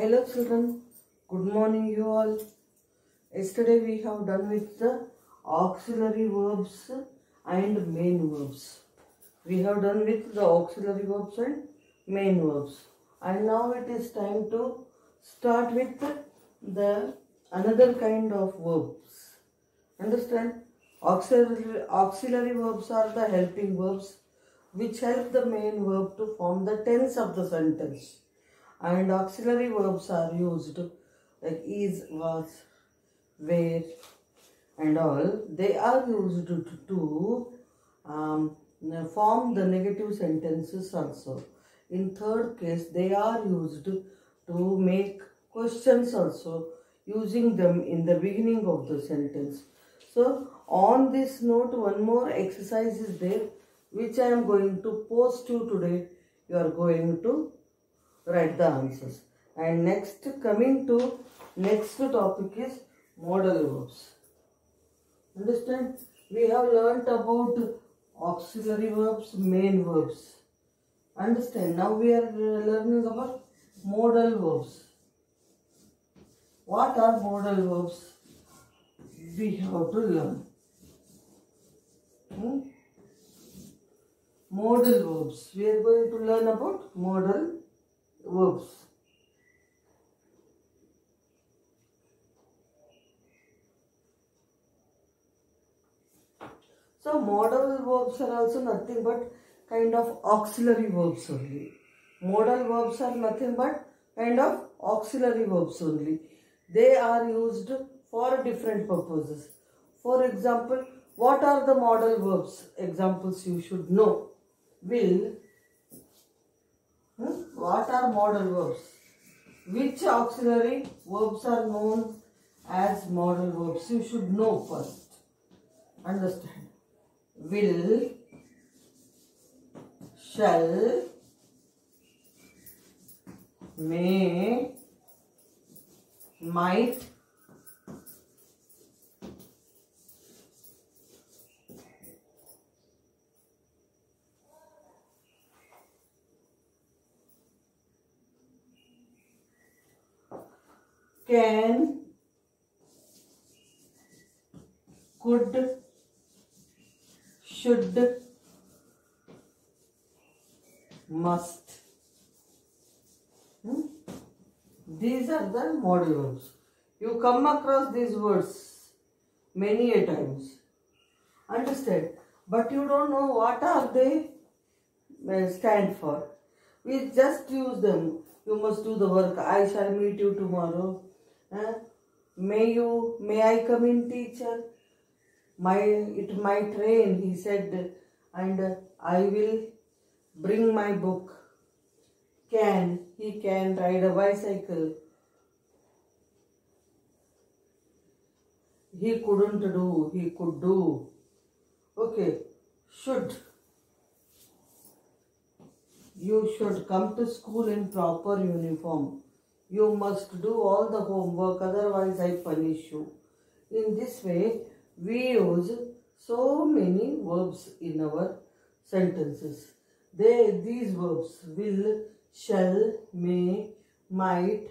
Hello children, good morning you all. Yesterday we have done with the auxiliary verbs and main verbs. We have done with the auxiliary verbs and main verbs. And now it is time to start with the another kind of verbs. Understand? Auxiliary verbs are the helping verbs which help the main verb to form the tense of the sentence. And auxiliary verbs are used like is, was, were and all. They are used to form the negative sentences also. In third case, they are used to make questions also, using them in the beginning of the sentence. So on this note, one more exercise is there which I am going to post you today. You are going to write the answers. And next, coming to next topic is modal verbs. Understand? We have learnt about auxiliary verbs, main verbs. Understand? Now we are learning about modal verbs. What are modal verbs? We have to learn. Modal verbs. We are going to learn about modal verbs. So modal verbs are also nothing but kind of auxiliary verbs only. Modal verbs are nothing but kind of auxiliary verbs only. They are used for different purposes. For example, what are the modal verbs? Examples you should know. Will. What are modal verbs? Which auxiliary verbs are known as modal verbs? You should know first. Understand. Will, shall, may, might, can, could, should, must. These are the modal verbs. You come across these words many a times. Understand? But you don't know what are they stand for. We just use them. You must do the work. I shall meet you tomorrow. May I come in, teacher? It might rain, he said, and I will bring my book. He can ride a bicycle. He couldn't do, he could do. Okay, should. You should come to school in proper uniform. You must do all the homework, otherwise I punish you. In this way, we use so many verbs in our sentences. These verbs will, shall, may, might,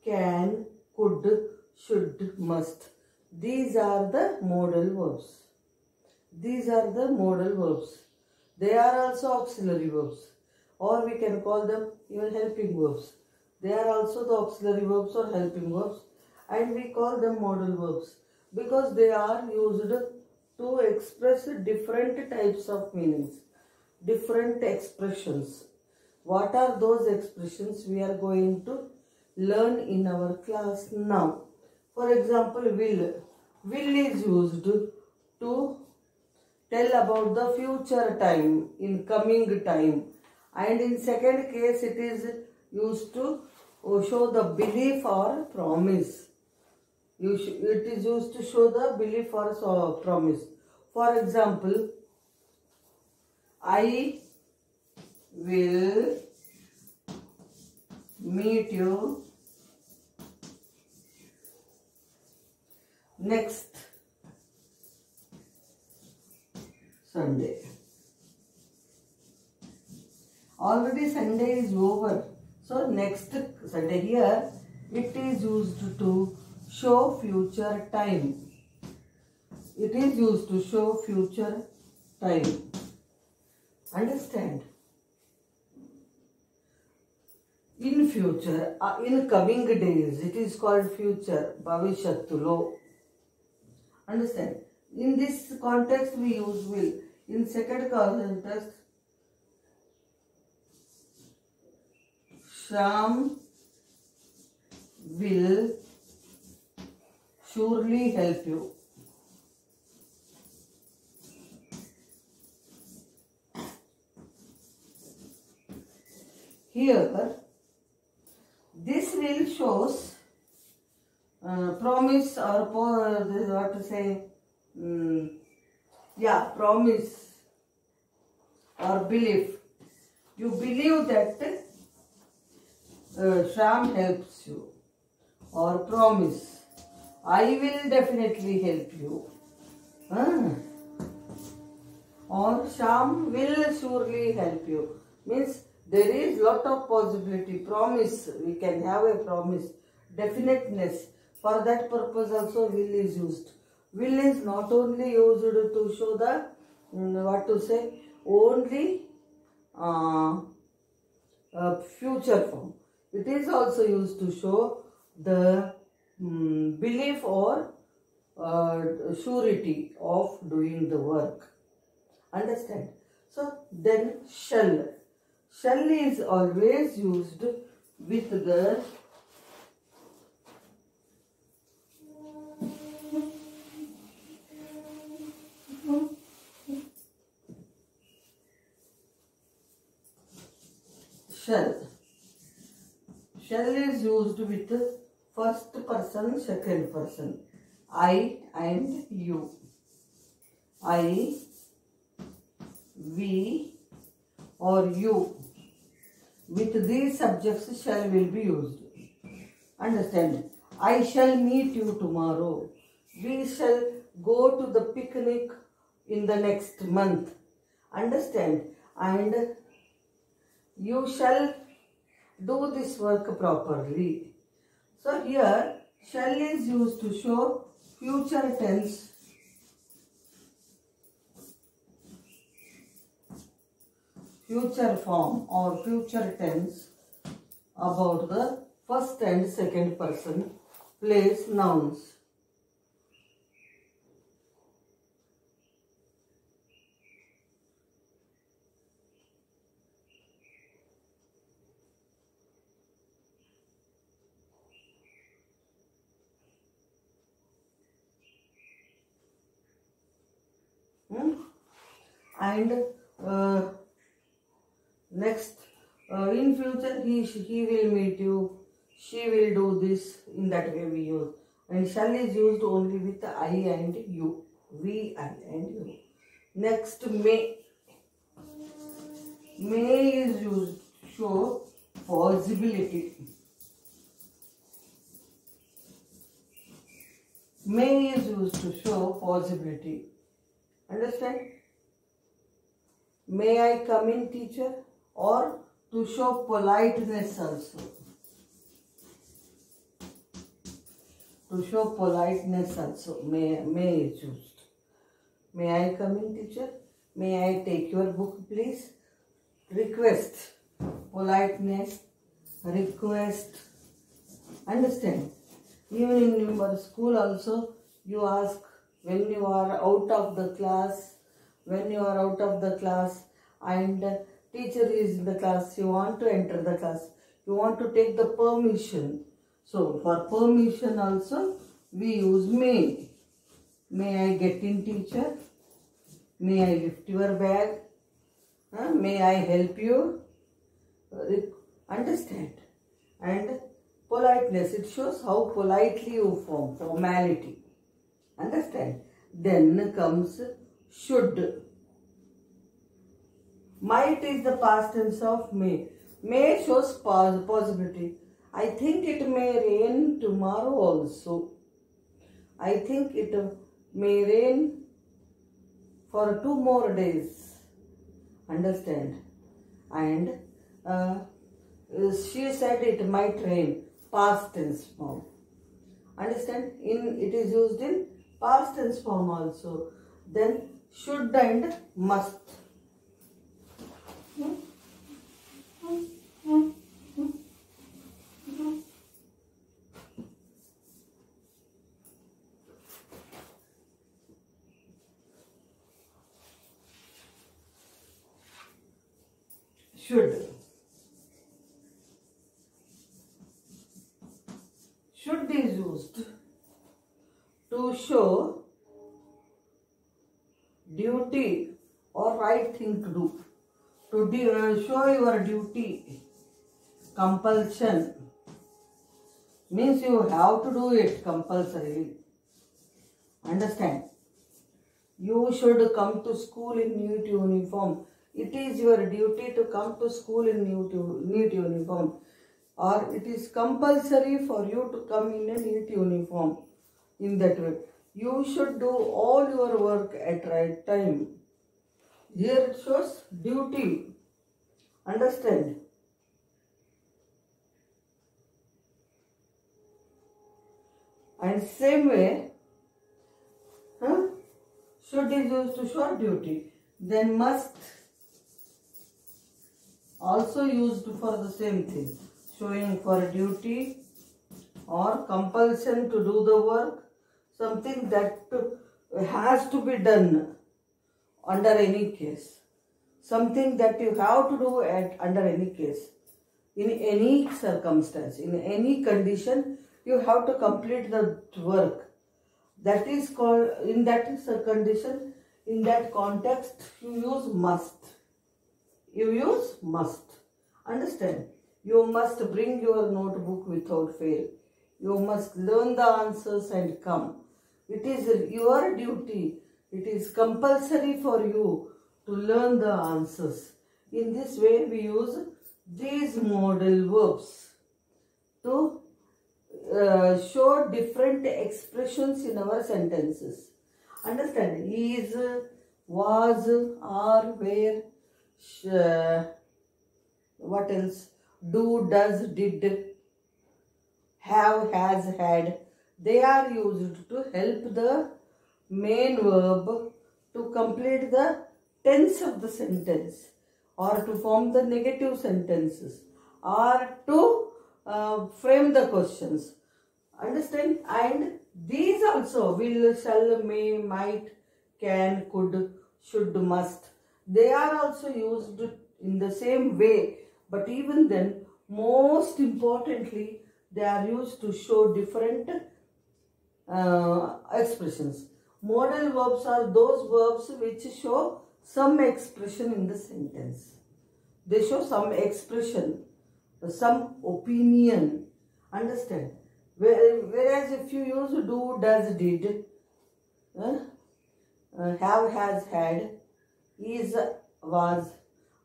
can, could, should, must. These are the modal verbs. These are the modal verbs. They are also auxiliary verbs, or we can call them even helping verbs. They are also the auxiliary verbs or helping verbs, and we call them modal verbs because they are used to express different types of meanings, different expressions. What are those expressions? We are going to learn in our class now. For example, will. Will is used to tell about the future time, in coming time. And in second case, it is used to show the belief or promise. It is used to show the belief or promise. For example, I will meet you next Sunday. Already Sunday is over. So next Sunday, here It is used to show future time. It is used to show future time. Understand? In future, in coming days, it is called future, bhavishyatulo. Understand? In this context, we use will. In second context, Sham will surely help you. Here, this will shows promise or what to say, promise or belief. You believe that Sham helps you, or promise, I will definitely help you, or Sham will surely help you. Means there is lot of possibility. Promise, we can have a promise, definiteness. For that purpose also will is used. Will is not only used to show the only future form. It is also used to show the belief or surety of doing the work. Understand? So then shall. Shall is always used with the shall. Shall is used with first person, second person. I and you. I, we, or you. With these subjects, shall will be used. Understand? I shall meet you tomorrow. We shall go to the picnic in the next month. Understand? And you shall do this work properly. So here, shall is used to show future tense. Future form or future tense about the first and second person place nouns. And next, in future he will meet you, she will do this, in that way we use. And shall is used only with I and you, we, I and you. Next, may. May is used to show possibility. May is used to show possibility. Understand? May I come in, teacher? Or to show politeness also. To show politeness also, may is used. May I come in, teacher? May I take your book, please? Request, politeness, request. Understand? Even in your school also, you ask when you are out of the class, and teacher is in the class, you want to enter the class, you want to take the permission. So for permission also we use may. May I get in, teacher? May I lift your bag? May I help you? Understand? And politeness, it shows how politely you form, formality. Understand? Then comes should. Might is the past tense of may. May shows possibility. I think it may rain tomorrow also. I think it may rain for 2 more days. Understand? And she said it might rain. past tense form. Understand? It is used in past tense form also. Then should and must. Should. Should is used to show duty or right thing to do. To show your duty, compulsion, means you have to do it compulsorily. Understand? You should come to school in neat uniform. It is your duty to come to school in neat uniform. Or it is compulsory for you to come in a neat uniform. In that way, you should do all your work at right time. Here it shows duty. Understand? And same way, should is used to show duty. Then must also used for the same thing, showing for duty or compulsion to do the work, something that has to be done under any case, something that you have to do under any case, in any circumstance, in any condition, you have to complete the work. That is called, in that condition, in that context, you use must. You use must. Understand? You must bring your notebook without fail. You must learn the answers and come. It is your duty. It is compulsory for you to learn the answers. In this way, we use these modal verbs to show different expressions in our sentences. Understand? Is, was, are, were, what else? Do, does, did, have, has, had. They are used to help the main verb to complete the tense of the sentence, or to form the negative sentences, or to frame the questions. Understand? And these also, will, shall, may, might, can, could, should, must. They are also used in the same way, but even then, most importantly, they are used to show different expressions. Modal verbs are those verbs which show some expression in the sentence. They show some expression, some opinion. Understand? Whereas if you use do, does, did, have, has, had, is, was,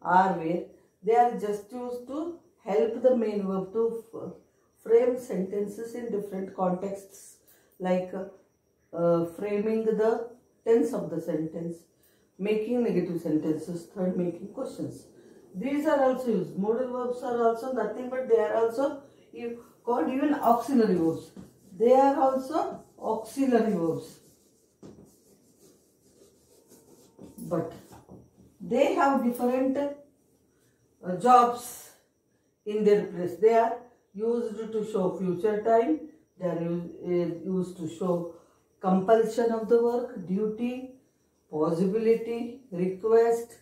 are, were, they are just used to help the main verb to frame sentences in different contexts, like framing the tense of the sentence, making negative sentences, third, making questions. These are also used. Modal verbs are also nothing but they are also called even auxiliary verbs. They are also auxiliary verbs. But they have different jobs in their place. They are used to show future time. They are used to show compulsion of the work, duty, possibility, request,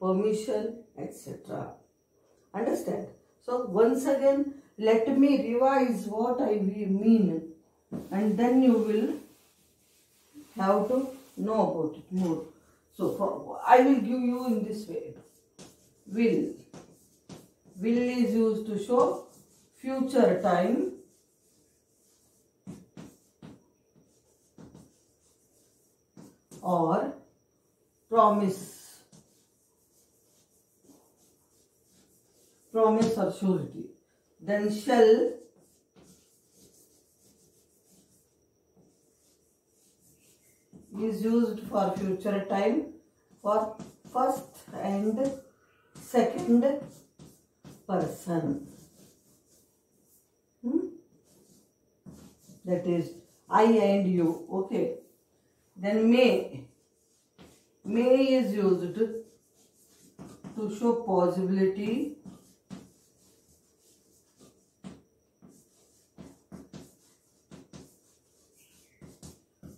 permission, etc. Understand? So once again, let me revise what I mean, and then you will have to know about it more. So I will give you in this way. Will. Will is used to show future time. Or promise. Promise or surety. Then shall is used for future time, for first and second person. that is I and you. Okay. Then may. May is used to show possibility,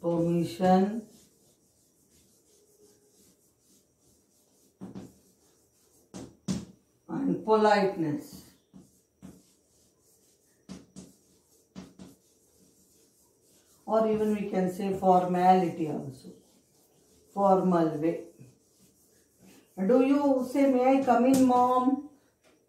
permission, and politeness. Or even we can say formality also. Formal way. Do you say, may I come in, mom?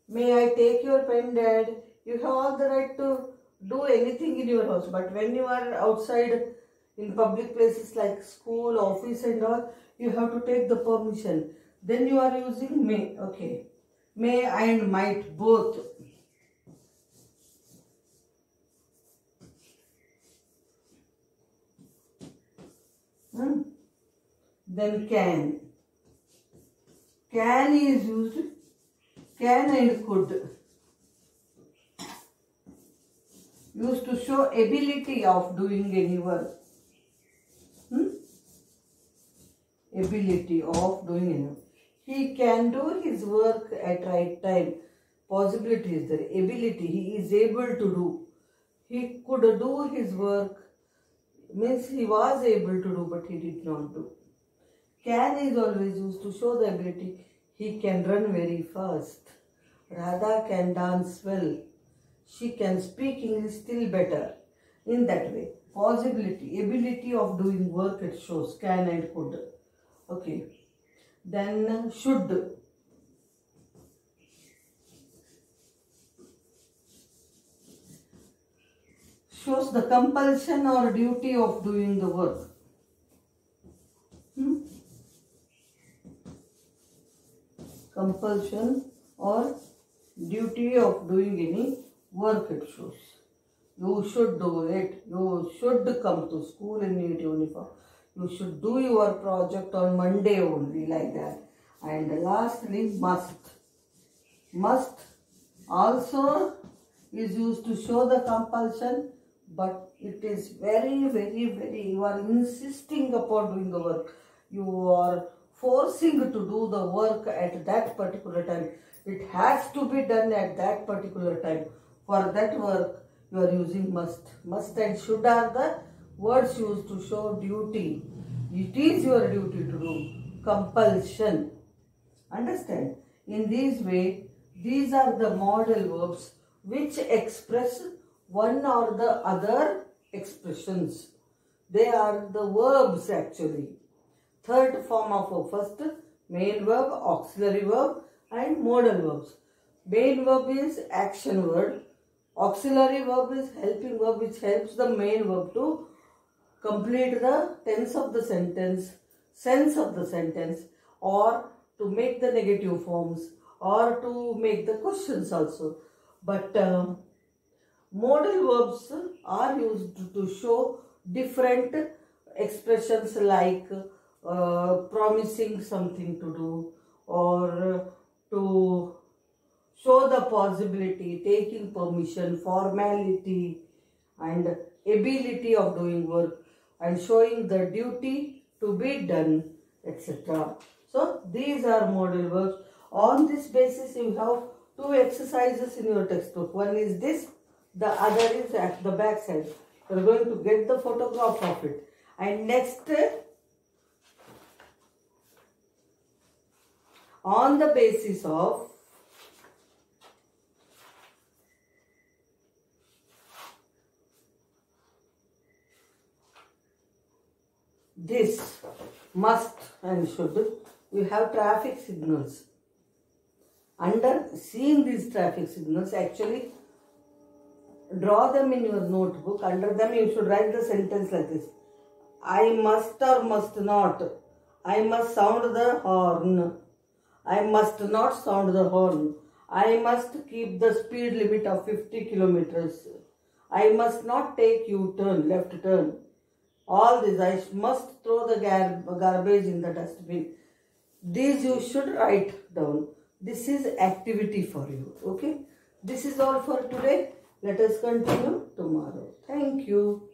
May I take your pen, dad? You have all the right to do anything in your house. But when you are outside in public places like school, office and all, you have to take the permission. Then you are using may. Okay. May and might both. Then can. Can is used, can and could. Used to show ability of doing any work. Ability of doing any work. He can do his work at right time. Possibility is there. Ability, he is able to do. He could do his work, means he was able to do but he did not do. Can is always used to show the ability. He can run very fast. Radha can dance well. She can speak English still better. In that way, possibility, ability of doing work it shows, can and could. Okay. Then should. Shows the compulsion or duty of doing the work. Compulsion or duty of doing any work it shows. You should do it. You should come to school in neat uniform. You should do your project on Monday only, like that. And lastly, must. Must also is used to show the compulsion, but it is very, you are insisting upon doing the work. You are forcing to do the work at that particular time. It has to be done at that particular time. For that work, you are using must. Must and should are the words used to show duty. It is your duty to do. Compulsion. Understand? In this way, these are the modal verbs which express one or the other expressions. They are the verbs actually. Third form of verb. First, main verb, auxiliary verb and modal verbs. Main verb is action word. Auxiliary verb is helping verb which helps the main verb to complete the tense of the sentence, sense of the sentence, or to make the negative forms, or to make the questions also. But modal verbs are used to show different expressions like promising something to do, or to show the possibility, taking permission, formality and ability of doing work, and showing the duty to be done, etc. So these are modal verbs. On this basis you have two exercises in your textbook. One is this, the other is at the back side. You are going to get the photograph of it. And next, on the basis of this must and should, you have traffic signals. Under seeing these traffic signals, actually draw them in your notebook. Under them you should write the sentence like this. I must or must not. I must sound the horn. I must not sound the horn. I must keep the speed limit of 50 kilometers. I must not take U-turn, left turn. All this, I must throw the garbage in the dustbin. These you should write down. This is activity for you. Okay. This is all for today. Let us continue tomorrow. Thank you.